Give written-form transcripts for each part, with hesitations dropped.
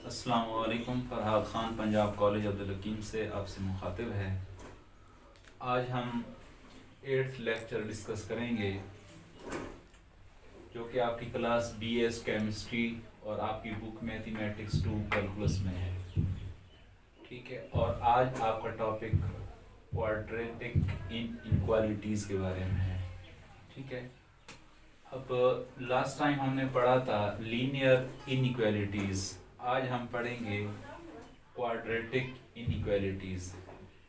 अस्सलाम वालेकुम। फरहाद ख़ान पंजाब कॉलेज अब्दुल हकीम से आपसे मुखातिब है। आज हम 8th लेक्चर डिस्कस करेंगे जो कि आपकी क्लास BS केमिस्ट्री और आपकी बुक मैथमेटिक्स 2 कैलकुलस में है। ठीक है, और आज आपका टॉपिक क्वाड्रेटिक इनइक्वालिटीज़ के बारे में है। ठीक है, अब लास्ट टाइम हमने पढ़ा था लीनियर इनइक्वालिटीज़, आज हम पढ़ेंगे क्वाड्रेटिक इनइक्वालिटीज़।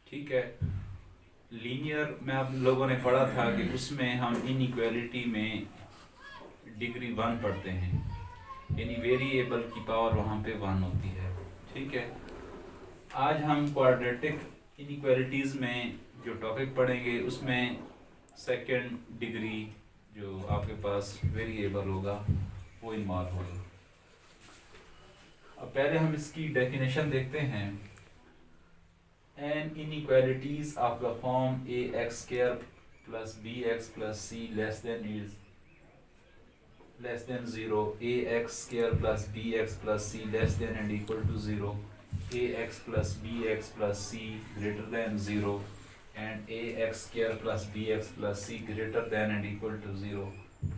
ठीक है, लीनियर में आप लोगों ने पढ़ा था कि उसमें हम इनइक्वालिटी में डिग्री 1 पढ़ते हैं, यानी वेरिएबल की पावर वहाँ पे 1 होती है। ठीक है, आज हम क्वाड्रेटिक इनइक्वालिटीज़ में जो टॉपिक पढ़ेंगे उसमें सेकंड डिग्री जो आपके पास वेरिएबल होगा वो इन्वॉल्व होगा। अब पहले हम इसकी डेफिनेशन देखते हैं। An inequalities of the form ax² plus bx plus c less than 0, ax² plus bx plus c less than and equal to 0, ax plus bx plus c greater than 0, and ax² plus bx plus c greater than and equal to 0,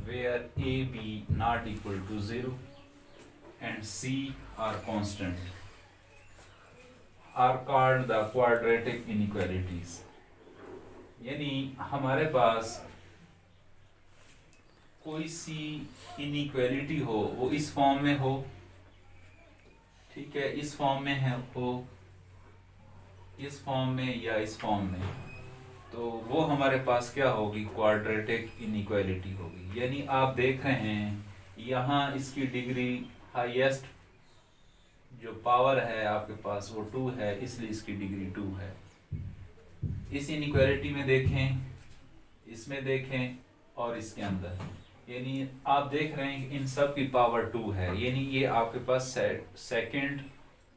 where a b not equal to 0 and c are constant, are called the quadratic inequalities। यानी हमारे पास कोई सी inequality हो, वो इस form में हो, ठीक है, इस फॉर्म में है हो, इस फॉर्म में या इस फॉर्म में, तो वो हमारे पास क्या होगी, क्वाड्रेटिक इनइक्वालिटी होगी। यानी आप देख रहे हैं यहाँ इसकी डिग्री हाईएस्ट जो पावर है आपके पास वो 2 है, इसलिए इसकी डिग्री 2 है। इस इनइक्वालिटी में देखें, इसमें देखें और इसके अंदर, यानी आप देख रहे हैं कि इन सब की पावर 2 है, यानी ये आपके पास सेकंड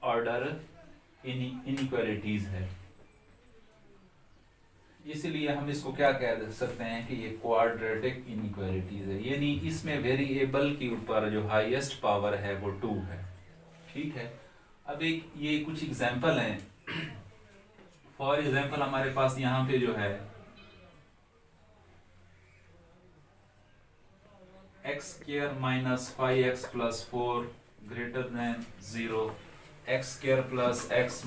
ऑर्डर इनइक्वालिटीज है। इसलिए हम इसको क्या कह सकते हैं कि ये क्वाड्रेटिक इनइक्वालिटीज है, यानी इसमें वेरिएबल के ऊपर जो हाईएस्ट पावर है वो 2 है। ठीक है, अब एक ये कुछ एग्जांपल हैं। फॉर एग्जांपल हमारे पास यहाँ पे जो है x² minus 5x plus 4 greater than 0, x² plus x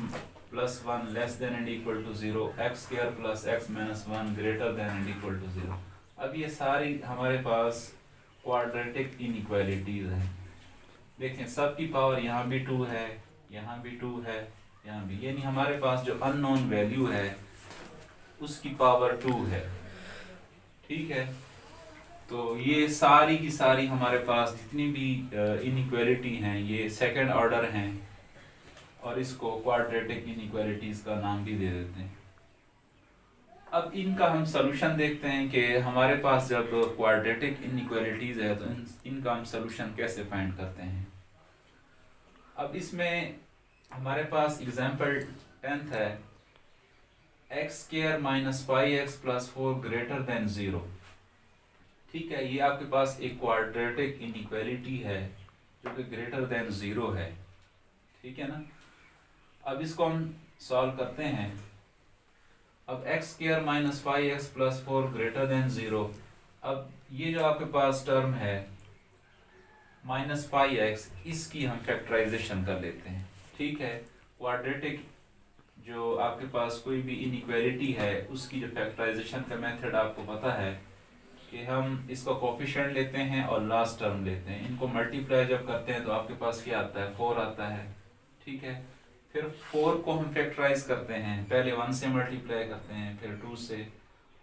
plus 1 less than and equal to 0, x² plus x minus 1 greater than and equal to 0। अब ये सारी हमारे पास क्वाड्रेटिक इनइक्वालिटीज हैं। देखें सबकी पावर यहाँ भी 2 है, यहाँ भी 2 है, यहाँ भी, यानी हमारे पास जो अननोन वैल्यू है उसकी पावर 2 है। ठीक है, तो ये सारी की सारी हमारे पास जितनी भी इनइक्वालिटी हैं ये सेकंड ऑर्डर हैं, और इसको क्वाड्रेटिक इनइक्वालिटीज का नाम भी दे देते हैं। अब इनका हम सलूशन देखते हैं कि हमारे पास जब क्वाड्रेटिक इनइक्वालिटीज है तो इनका हम सलूशन कैसे फाइंड करते हैं। अब इसमें हमारे पास एग्जांपल 10th है, x² minus 5x plus 4 greater than 0। ठीक है, ये आपके पास एक क्वाड्रेटिक इनइक्वालिटी है जो कि ग्रेटर देन 0 है। ठीक है ना, अब इसको हम सॉल्व करते हैं। अब x² minus 5x plus 4 greater than 0, अब ये जो आपके पास टर्म है -5x, इसकी हम फैक्टराइजेशन कर लेते हैं। ठीक है, क्वाड्रेटिक जो आपके पास कोई भी इनइक्वालिटी है उसकी जो फैक्टराइजेशन का मेथड आपको पता है कि हम इसका कोफिशिएंट लेते हैं और लास्ट टर्म लेते हैं, इनको मल्टीप्लाई जब करते हैं तो आपके पास क्या आता है, 4 आता है। ठीक है, फिर 4 को हम फैक्टराइज करते हैं, पहले 1 से मल्टीप्लाई करते हैं, फिर 2 से।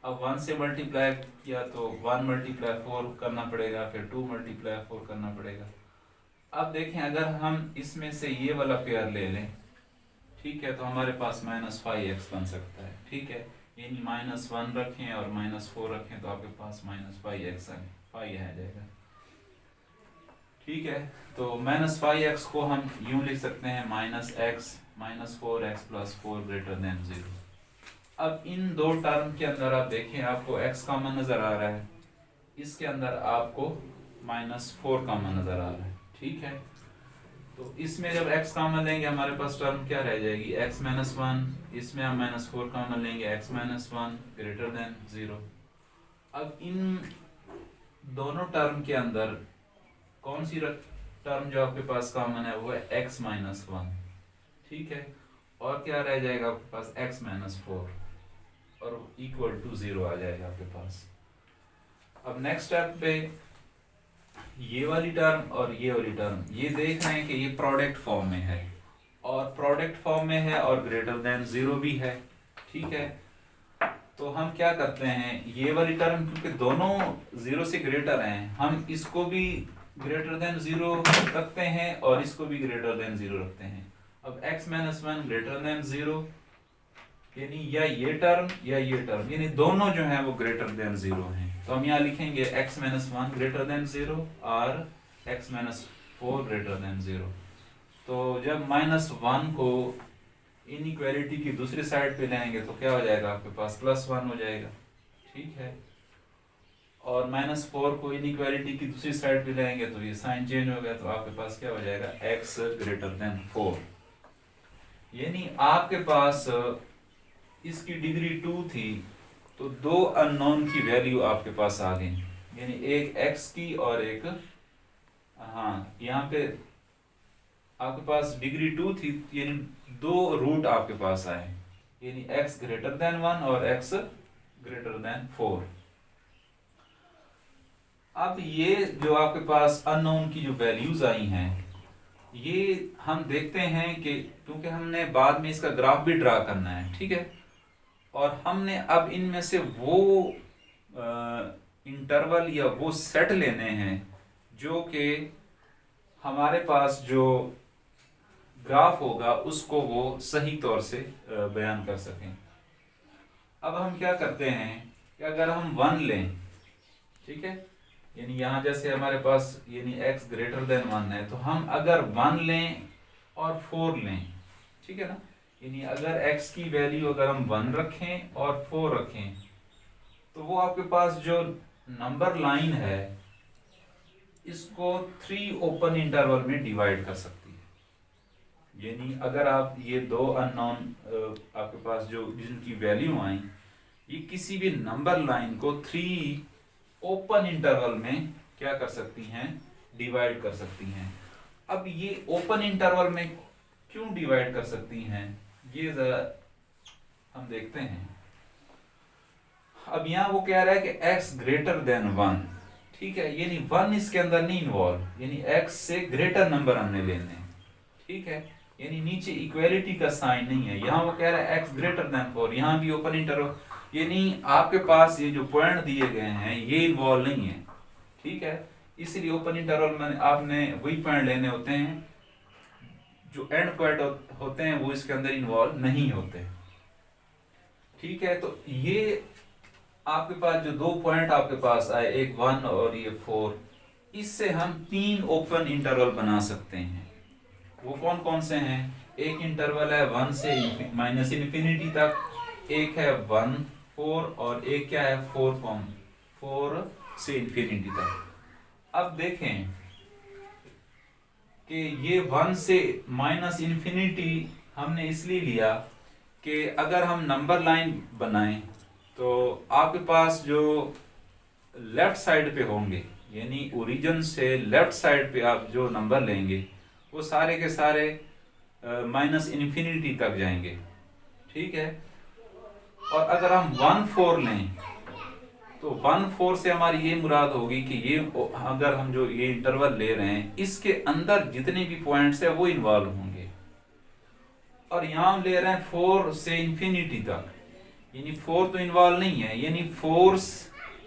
अब 1 से मल्टीप्लाई किया तो 1 × 4 करना पड़ेगा, फिर 2 × 4 करना पड़ेगा। अब देखें अगर हम इसमें से ये वाला पेयर ले लें, ठीक है, तो हमारे पास -5x बन सकता है। ठीक है, यानी -1 रखें और -4 रखें तो आपके पास -5x आ जाएगा। ठीक है, तो -5x को हम यूं लिख सकते हैं -x -4x plus 4 greater than 0। अब इन दो टर्म के अंदर आप देखें, आपको x कॉमन नजर आ रहा है, इसके अंदर आपको -4 कॉमन नजर आ रहा है। ठीक है, तो इसमें जब x कॉमन लेंगे हमारे पास टर्म क्या रह जाएगी, x माइनस वन, इसमें हम माइनस फोर कॉमन लेंगे, x minus one greater than zero. अब इन दोनों टर्म के अंदर कौन सी टर्म जो आपके पास कॉमन है वो है x माइनस वन, ठीक है, और क्या रह जाएगा आपके पास x माइनस फोर, और इक्वल टू जीरो आ जाएगा आपके पास। अब नेक्स्ट स्टेप पे ये वाली टर्म और ये वाली टर्म, ये देख रहे हैं कि ये प्रोडक्ट फॉर्म में है, और प्रोडक्ट फॉर्म में है और ग्रेटर देन जीरो भी है, ठीक है। तो हम क्या करते हैं, ये वाली टर्म क्योंकि दोनों जीरो से ग्रेटर हैं, हम इसको भी ग्रेटर देन जीरो रखते हैं और इसको भी ग्रेटर देन जीरो रखते हैं। अब x minus one greater than zero, यानी या ये टर्म या ये टर्म, यानी दोनों जो हैं वो ग्रेटर देन जीरो हैं। तो हम यहाँ लिखेंगे x minus one greater than zero और x minus four greater than zero. तो जब माइनस वन को इनइक्वालिटी की दूसरी साइड पे लेंगे तो क्या हो जाएगा आपके पास, प्लस वन हो जाएगा, ठीक है। और माइनस फोर को इनइक्वालिटी की दूसरी साइड पे लेंगे तो ये साइन चेंज हो गया, तो आपके पास क्या हो जाएगा, x ग्रेटर देन फोर। यानी आपके पास इसकी डिग्री टू थी तो दो अननोन की वैल्यू आपके पास आ गई, यानी एक x की और एक, हाँ यहाँ पे आपके पास डिग्री टू थी, यानी दो रूट आपके पास आए, यानी x ग्रेटर देन वन और x ग्रेटर देन फोर। अब ये जो आपके पास अननोन की जो वैल्यूज आई हैं, ये हम देखते हैं कि क्योंकि हमने बाद में इसका ग्राफ भी ड्रा करना है, ठीक है, और हमने अब इनमें से वो इंटरवल या वो सेट लेने हैं जो कि हमारे पास जो ग्राफ होगा उसको वो सही तौर से बयान कर सकें। अब हम क्या करते हैं कि अगर हम वन लें, ठीक है, यानी यहाँ जैसे हमारे पास यानी x ग्रेटर देन वन है, तो हम अगर वन लें और फोर लें, ठीक है ना, यानी अगर x की वैल्यू अगर हम वन रखें और फोर रखें तो वो आपके पास जो नंबर लाइन है इसको थ्री ओपन इंटरवल में डिवाइड कर सकती है। यानी अगर आप ये दो अननोन आपके पास जो जिनकी वैल्यू आई, ये किसी भी नंबर लाइन को थ्री ओपन इंटरवल में क्या कर सकती हैं, डिवाइड कर सकती हैं। अब ये ओपन इंटरवल में क्यों डिवाइड कर सकती हैं, ये जरा हम देखते हैं। अब यहां वो कह रहा है कि x ग्रेटर देन वन, ठीक है, यानी वन इसके अंदर नहीं इन्वॉल्व, यानी x से ग्रेटर नंबर हमने लेने, ठीक है, यानी नीचे इक्वालिटी का साइन नहीं है। यहां वो कह रहा है x ग्रेटर देन फोर, यहां भी ओपन इंटरवल, यानी आपके पास ये जो पॉइंट दिए गए हैं ये इन्वॉल्व नहीं है, ठीक है, इसलिए ओपन इंटरवल में आपने वही पॉइंट लेने होते हैं जो एंड पॉइंट होते हैं, वो इसके अंदर इन्वॉल्व नहीं होते, ठीक है। तो ये आपके पास जो दो पॉइंट आपके पास आए, एक वन और ये फोर, इससे हम तीन ओपन इंटरवल बना सकते हैं। वो कौन कौन से हैं, एक इंटरवल है वन से माइनस इन्फिनिटी तक, एक है वन फोर, और एक क्या है फोर से इन्फिनिटी तक। अब देखें कि ये वन से माइनस इन्फिनिटी हमने इसलिए लिया कि अगर हम नंबर लाइन बनाएं तो आपके पास जो लेफ्ट साइड पे होंगे, यानी ओरिजिन से लेफ्ट साइड पे आप जो नंबर लेंगे वो सारे के सारे माइनस इन्फिनिटी तक जाएंगे, ठीक है। और अगर हम वन फोर लें तो वन फोर से हमारी ये मुराद होगी कि ये अगर हम जो ये इंटरवल ले रहे हैं इसके अंदर जितने भी पॉइंट्स है वो इन्वॉल्व होंगे, और यहाँ हम ले रहे हैं फोर से इंफिनिटी तक, यानी फोर तो इन्वॉल्व नहीं है, यानी फोर्स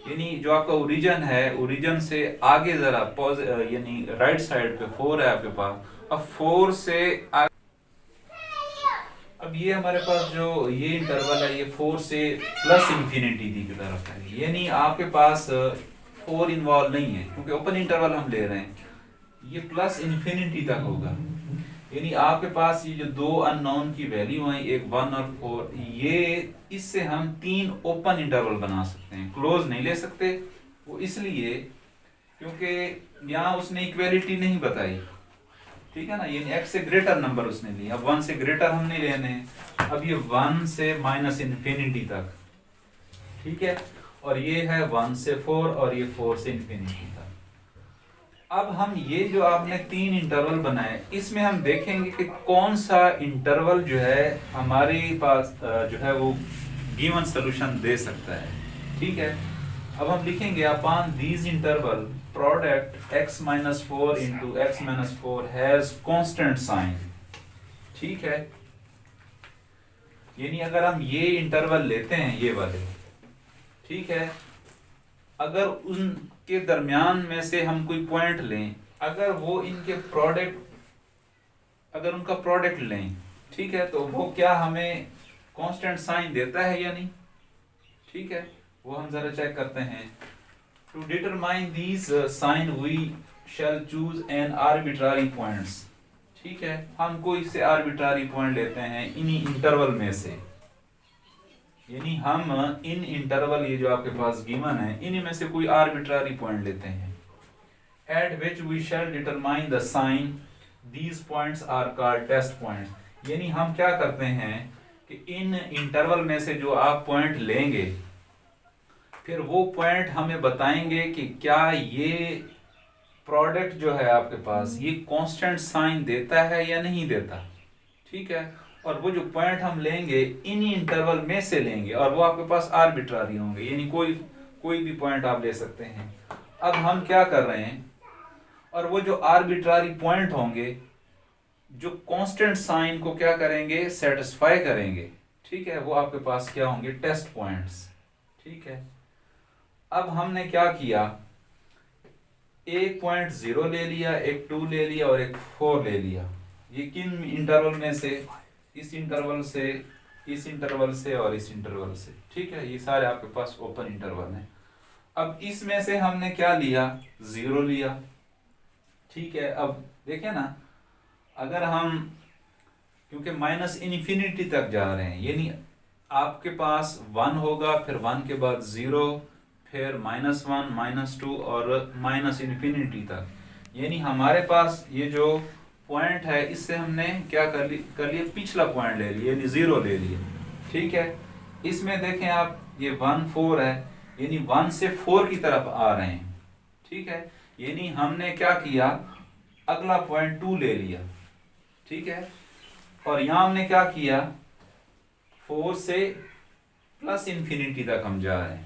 यानी जो आपका ओरिजिन है, ओरिजिन से आगे जरा यानी राइट साइड पे फोर है आपके पास, अब फोर से अब ये हमारे पास जो ये इंटरवल है ये फोर से प्लस इंफिनिटी की तरफ है, यानी आपके पास फोर इन्वॉल्व नहीं है क्योंकि ओपन इंटरवल हम ले रहे हैं, ये प्लस इंफिनिटी तक होगा। यानी आपके पास ये जो दो अननोन की वैल्यू है, एक वन और फोर, ये इससे हम तीन ओपन इंटरवल बना सकते हैं, क्लोज नहीं ले सकते। वो इसलिए क्योंकि यहाँ उसने इक्वालिटी नहीं बताई, ठीक है ना, ये x से ग्रेटर नंबर उसने लिए, अब 1 से ग्रेटर हम नहीं लेने हैं। अब ये 1 से माइनस इन्फिनिटी तक, ठीक है, और ये है 1 से 4 और ये 4 से इन्फिनिटी तक। अब हम ये जो आपने 3 इंटरवल बनाए, इसमें हम देखेंगे कि कौन सा इंटरवल जो है हमारे पास जो है वो गिवन सोल्यूशन दे सकता है। ठीक है, अब हम लिखेंगे upon these interval product x minus 4 into x minus 4 has constant sign. ठीक है, यानी अगर हम ये इंटरवल लेते हैं ये वाले, ठीक है, अगर उनके दरमियान में से हम कोई पॉइंट लें, अगर वो इनके प्रोडक्ट, अगर उनका प्रोडक्ट लें, ठीक है, तो वो क्या हमें कांस्टेंट साइन देता है या नहीं। ठीक है, वो हम जरा चेक करते हैं। To determine these sign we shall choose an arbitrary points. ठीक है, हम कोई से आर्बिट्ररी पॉइंट लेते हैं इन्हीं इंटरवल में से, यानी हम इन इंटरवल ये जो आपके पास गिवन है इन्हीं में से कोई आर्बिट्ररी पॉइंट लेते हैं, at which we shall determine the sign. These points are called test points. यानी हम क्या करते हैं कि इन इंटरवल में से जो आप पॉइंट लेंगे, फिर वो पॉइंट हमें बताएंगे कि क्या ये प्रोडक्ट जो है आपके पास ये कांस्टेंट साइन देता है या नहीं देता। ठीक है, और वो जो पॉइंट हम लेंगे इन्हीं इंटरवल में से लेंगे और वो आपके पास आर्बिट्ररी होंगे, यानी कोई भी पॉइंट आप ले सकते हैं। अब हम क्या कर रहे हैं, और वो जो आर्बिट्ररी पॉइंट होंगे जो कांस्टेंट साइन को क्या करेंगे, सेटिस्फाई करेंगे। ठीक है, वो आपके पास क्या होंगे, टेस्ट पॉइंट्स। ठीक है, अब हमने क्या किया, एक पॉइंट 0 ले लिया, एक 2 ले लिया और एक 4 ले लिया। ये किन इंटरवल में से, इस इंटरवल से, इस इंटरवल से और इस इंटरवल से। ठीक है, ये सारे आपके पास ओपन इंटरवल हैं। अब इसमें से हमने क्या लिया, 0 लिया। ठीक है, अब देखें ना, अगर हम, क्योंकि माइनस इन्फिनिटी तक जा रहे हैं, यानी आपके पास 1 होगा, फिर 1 के बाद 0, फिर -1, -2 और माइनस इन्फिनिटी तक। यानी हमारे पास ये जो पॉइंट है इससे हमने क्या कर लिया, पिछला पॉइंट ले लिया, यानी 0 ले लिया। ठीक है, इसमें देखें आप, ये 1 4 है, यानी 1 से 4 की तरफ आ रहे हैं। ठीक है, यानी हमने क्या किया, अगला पॉइंट 2 ले लिया। ठीक है, और यहां हमने क्या किया, 4 से प्लस इन्फिनिटी तक हम जा रहे हैं,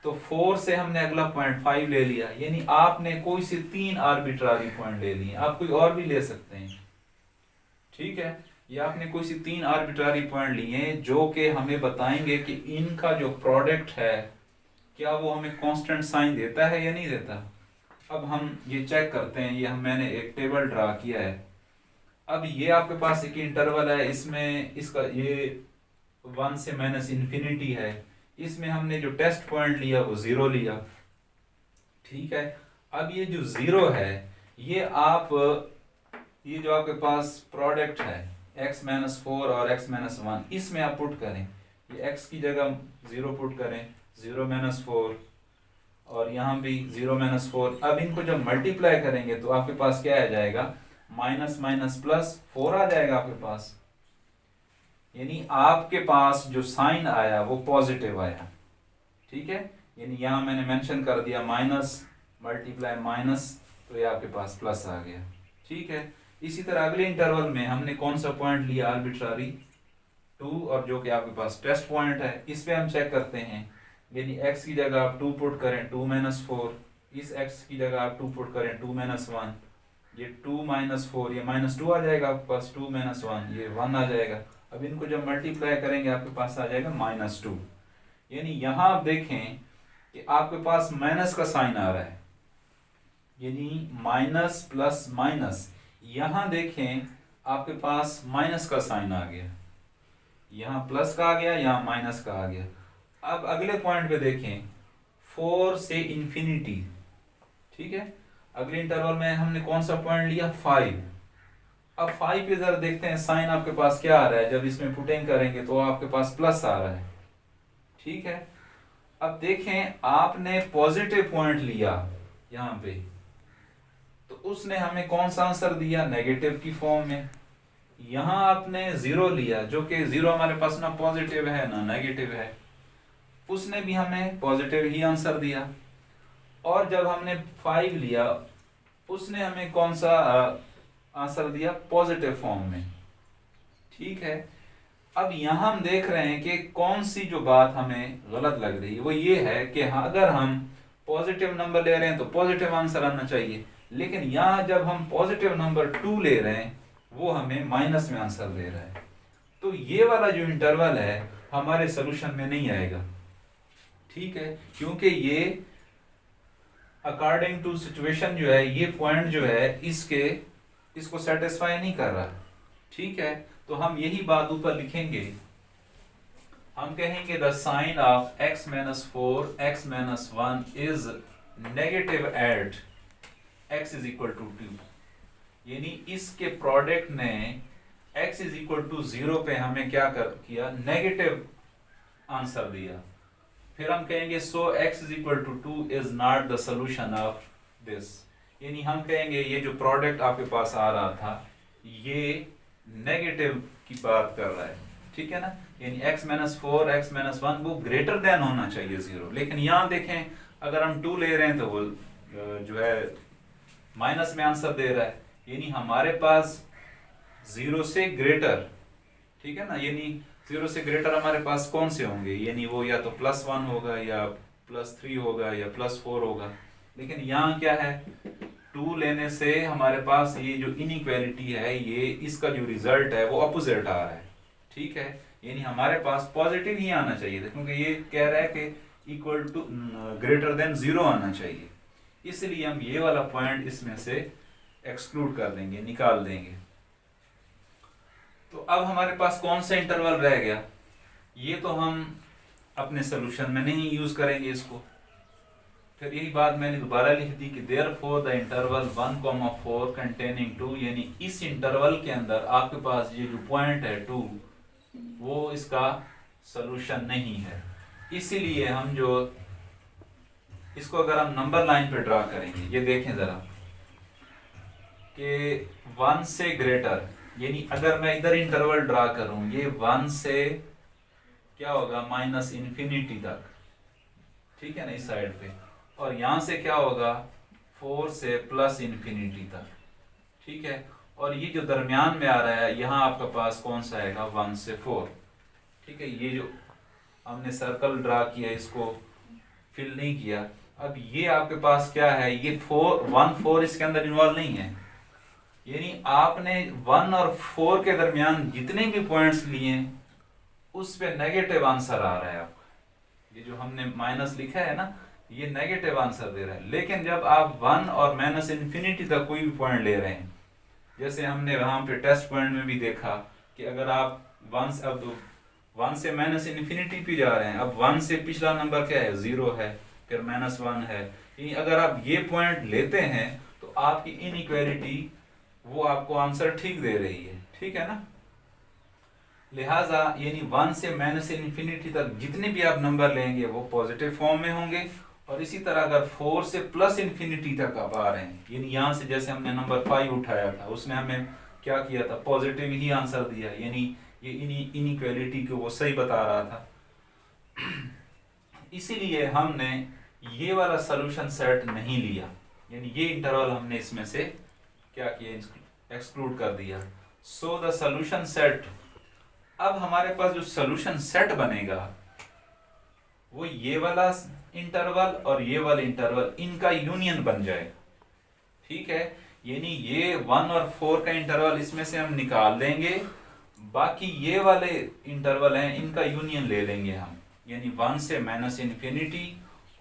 तो 4 से हमने अगला पॉइंट 5 ले लिया। यानी आपने कोई से 3 आर्बिट्ररी पॉइंट ले लिए, आप कोई और भी ले सकते हैं। ठीक है, ये आपने कोई से 3 आर्बिट्ररी पॉइंट लिए जो कि हमें बताएंगे कि इनका जो प्रोडक्ट है क्या वो हमें कांस्टेंट साइन देता है या नहीं देता। अब हम ये चेक करते हैं, ये मैंने एक टेबल ड्रा किया है। अब ये आपके पास एक इंटरवल है, इसमें इसका ये 1 से माइनस इन्फिनिटी है, इसमें हमने जो टेस्ट पॉइंट लिया वो 0 लिया। ठीक है, अब ये जो 0 है, ये आप, ये जो आपके पास प्रोडक्ट है x माइनस 4 और x माइनस 1, इसमें आप पुट करें, ये x की जगह 0 पुट करें, 0 माइनस 4, और यहाँ भी 0 माइनस 4। अब इनको जब मल्टीप्लाई करेंगे तो आपके पास क्या आ जाएगा, माइनस माइनस प्लस 4 आ जाएगा आपके पास। यानी आपके पास जो साइन आया वो पॉजिटिव आया। ठीक है, यानी यहां मैंने मेंशन कर दिया माइनस मल्टीप्लाई माइनस, तो ये आपके पास प्लस आ गया। ठीक है, इसी तरह अगले इंटरवल में हमने कौन सा पॉइंट लिया, आर्बिट्ररी 2, और जो कि आपके पास टेस्ट पॉइंट है, इस पे हम चेक करते हैं। यानी x की जगह आप 2 पुट करें, 2 माइनस 4, इस x की जगह आप 2 पुट करें, 2 माइनस 1, ये 2 माइनस 4, ये -2 आ जाएगा आपके पास, 2 माइनस 1, ये 1 आ जाएगा। अब इनको जब मल्टीप्लाई करेंगे आपके पास आ जाएगा -2। यानी यहां आप देखें कि आपके पास माइनस का साइन आ रहा है, यानी माइनस प्लस माइनस। यहां देखें आपके पास माइनस का साइन आ गया, यहां प्लस का आ गया, यहां माइनस का आ गया। अब अगले पॉइंट पे देखें, 4 से इन्फिनिटी। ठीक है, अगले इंटरवल में हमने कौन सा पॉइंट लिया, 5। अब 5 पे जरा देखते हैं साइन आपके पास क्या आ रहा है। जब इसमें पुटिंग करेंगे तो आपके पास प्लस आ रहा है। ठीक है, अब देखें आपने पॉजिटिव पॉइंट लिया यहाँ पे, तो उसने हमें कौन सा आंसर दिया, नेगेटिव की फॉर्म में। यहाँ आपने जीरो लिया, जो कि जीरो हमारे पास ना पॉजिटिव है ना नेगेटिव है, उसने भी हमें पॉजिटिव ही आंसर दिया। और जब हमने 5 लिया, उसने हमें कौन सा आंसर दिया, पॉजिटिव फॉर्म में। ठीक है, अब यहाँ हम देख रहे हैं कि कौन सी जो बात हमें गलत लग रही है वो ये है कि हाँ, अगर हम पॉजिटिव नंबर ले रहे हैं तो पॉजिटिव आंसर आना चाहिए, लेकिन यहाँ जब हम पॉजिटिव नंबर 2 ले रहे हैं वो हमें माइनस में आंसर दे रहा है। तो ये वाला जो इंटरवल है हमारे सोल्यूशन में नहीं आएगा। ठीक है, क्योंकि ये अकॉर्डिंग टू सिचुएशन जो है, ये पॉइंट जो है इसको सेटिस्फाई नहीं कर रहा। ठीक है, तो हम यही बात ऊपर लिखेंगे, हम कहेंगे the sign of x - 4 x - 1 is negative at x = 2, यानी इसके प्रोडक्ट ने x = 0 पे हमें क्या किया, नेगेटिव आंसर दिया। फिर हम कहेंगे सो x = 2 is not the solution of this, यानी हम कहेंगे ये जो प्रोडक्ट आपके पास आ रहा था ये नेगेटिव की बात कर रहा है। ठीक है ना, यानी x - 4 x - 1 वो ग्रेटर देन होना चाहिए 0, लेकिन यहाँ देखें अगर हम 2 ले रहे हैं तो वो जो है माइनस में आंसर दे रहा है, यानी हमारे पास 0 से ग्रेटर, ठीक है ना, यानी 0 से ग्रेटर हमारे पास कौन से होंगे, यानी वो या तो +1 होगा या +3 होगा या +4 होगा। लेकिन यहाँ क्या है, 2 लेने से हमारे पास ये जो इनइक्वालिटी है, ये इसका जो रिजल्ट है वो अपोजिट आ रहा है। ठीक है, यानी हमारे पास पॉजिटिव ही आना चाहिए था, क्योंकि ये कह रहा है कि इक्वल टू ग्रेटर देन 0 आना चाहिए, इसलिए हम ये वाला पॉइंट इसमें से एक्सक्लूड कर देंगे, निकाल देंगे। तो अब हमारे पास कौन सा इंटरवल रह गया, ये तो हम अपने सोल्यूशन में नहीं यूज करेंगे इसको। फिर यही बात मैंने दोबारा लिख दी कि देयरफॉर द इंटरवल 1,4 कंटेनिंग 2, यानी इस इंटरवल के अंदर आपके पास ये जो पॉइंट है 2 वो इसका सोल्यूशन नहीं है। इसीलिए हम जो इसको अगर हम नंबर लाइन पे ड्रा करेंगे, ये देखें जरा कि 1 से ग्रेटर, यानी अगर मैं इधर इंटरवल ड्रा करूं, ये 1 से क्या होगा -∞ तक, ठीक है ना, इस साइड पे, और यहां से क्या होगा 4 से +∞ तक। ठीक है, और ये जो दरमियान में आ रहा है यहाँ आपके पास कौन सा आएगा, 1 से 4। ठीक है, ये जो हमने सर्कल ड्रा किया इसको फिल नहीं किया। अब ये आपके पास क्या है, ये 4 इसके अंदर इन्वॉल्व नहीं है, यानी आपने 1 और 4 के दरमियान जितने भी पॉइंट्स लिए उस पे नेगेटिव आंसर आ रहा है आपका। ये जो हमने माइनस लिखा है ना, ये नेगेटिव आंसर दे रहा है। लेकिन जब आप 1 और -∞ तक कोई भी पॉइंट ले रहे हैं, जैसे हमने वहां पे टेस्ट पॉइंट में भी देखा कि अगर आप 1 से -∞ पे जा रहे हैं, अब 1 से पिछला नंबर क्या है, 0 है, फिर -1 है, यानी अगर आप ये पॉइंट लेते हैं तो आपकी इनइक्वालिटी वो आपको आंसर ठीक दे रही है। ठीक है ना, लिहाजा यानी 1 से -∞ तक जितने भी आप नंबर लेंगे वो पॉजिटिव फॉर्म में होंगे। और इसी तरह अगर 4 से +∞ तक आप आ रहे हैं, यानी यहाँ से जैसे हमने नंबर 5 उठाया था, उसने हमें क्या किया था, पॉजिटिव ही आंसर दिया, यानी ये इनइक्वालिटी को वो सही बता रहा था। इसीलिए हमने ये वाला सोल्यूशन सेट नहीं लिया, यानी ये इंटरवल हमने इसमें से क्या किया, एक्सक्लूड कर दिया। सो द सोल्यूशन सेट, अब हमारे पास जो सोल्यूशन सेट बनेगा वो ये वाला इंटरवल और ये वाला इंटरवल, इनका यूनियन बन जाएगा। ठीक है, यानी ये 1 और 4 का इंटरवल इसमें से हम निकाल देंगे, बाकी ये वाले इंटरवल हैं इनका यूनियन ले लेंगे हम, यानी 1 से -∞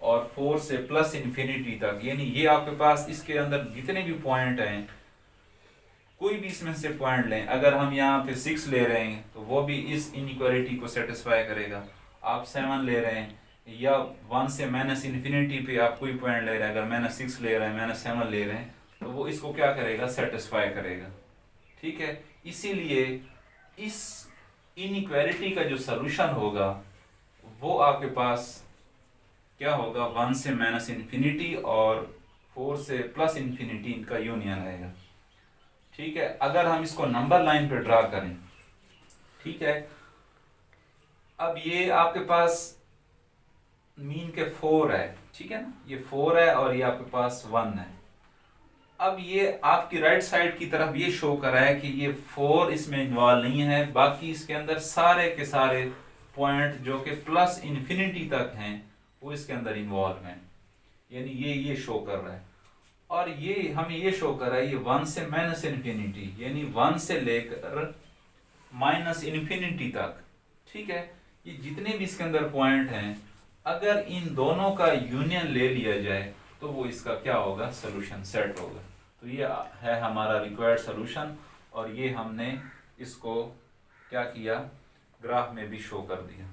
और 4 से +∞ तक, यानी ये आपके पास इसके अंदर जितने भी पॉइंट हैं, कोई भी इसमें से पॉइंट लें, अगर हम यहाँ पे 6 ले रहे हैं तो वो भी इस इनइक्वालिटी को सेटिस्फाई करेगा। आप 7 ले रहे हैं या 1 से -∞ पे आप कोई पॉइंट ले रहे हैं, अगर -6 ले रहे हैं, -7 ले रहे हैं, तो वो इसको क्या करेगा, सेटिस्फाई करेगा। ठीक है, इसीलिए इस इनइक्वालिटी का जो सलूशन होगा वो आपके पास क्या होगा, 1 से -∞ और 4 से प्लस इन्फिनिटी इनका यूनियन रहेगा। ठीक है, अगर हम इसको नंबर लाइन पे ड्रा करें, ठीक है, अब ये आपके पास मीन के 4 है, ठीक है ना, ये 4 है और ये आपके पास 1 है। अब ये आपकी राइट साइड की तरफ ये शो कर रहा है कि ये 4 इसमें इन्वॉल्व नहीं है, बाकी इसके अंदर सारे के सारे पॉइंट जो कि प्लस इन्फिनिटी तक हैं वो इसके अंदर इन्वॉल्व हैं, यानी ये शो कर रहा है। और ये हमें ये शो कर रहा है ये 1 से माइनस इन्फिनिटी, यानी 1 से लेकर माइनस इन्फिनिटी तक। ठीक है, ये जितने भी इसके अंदर पॉइंट हैं, अगर इन दोनों का यूनियन ले लिया जाए तो वो इसका क्या होगा, सोल्यूशन सेट होगा। तो ये है हमारा रिक्वायर्ड सोल्यूशन, और ये हमने इसको क्या किया, ग्राफ में भी शो कर दिया।